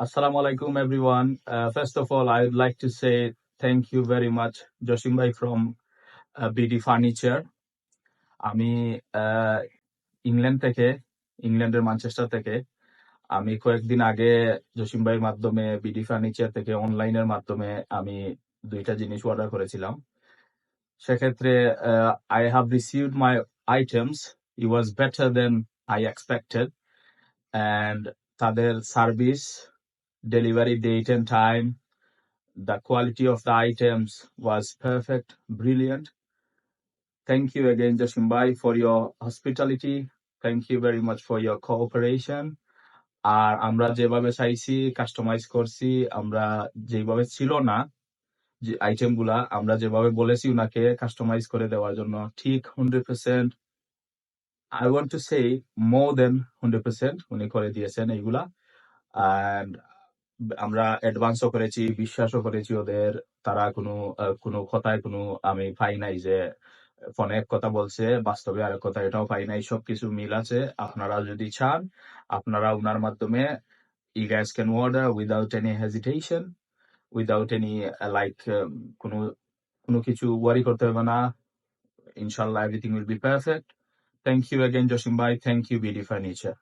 Assalamu alaikum, everyone. First of all, I would like to say thank you very much, Joshim Bhai from BD Furniture. আমি ইংল্যান্ডের Manchester থেকে আমি কয়েকদিন আগে জসিম ভাইয়ের মাধ্যমে বিডি ফার্নিচার থেকে অনলাইনের মাধ্যমে আমি 2টা জিনিস অর্ডার করেছিলাম। সেক্ষেত্রে I have received my items. It was better than I expected, and তাদের service, delivery date and time, the quality of the items was perfect, brilliant. Thank you again, Joshim Bhai, for your hospitality. Thank you very much for your cooperation. আর আমরা যেভাবে চাইছি customise করছি, আমরা যেভাবে ছিল না যে আইটেম গুলা, আমরা যেভাবে বলেছি উনাকে কাস্টমাইজ করে দেওয়ার জন্য, ঠিক 100%, I want to say more than 100% উনি করে দিয়েছেন এইগুলা। And আমরা অ্যাডভান্সও করেছি, বিশ্বাসও করেছি ওদের। তারা কোনো কথায় আমি পাই নাই যে ফোনে এক কথা বলছে, বাস্তবে আরেক কথা, এটাও পাই নাই। সবকিছু মিল আছে। আপনারা যদি চান, আপনারা উনার মাধ্যমে you guys can order without any hesitation, without any কোনো কিছু ওয়ারি করতে হবে না। ইনশাল্লাহ everything will be perfect. Thank you again, Joshim Bhai. Thank you, BD Furniture.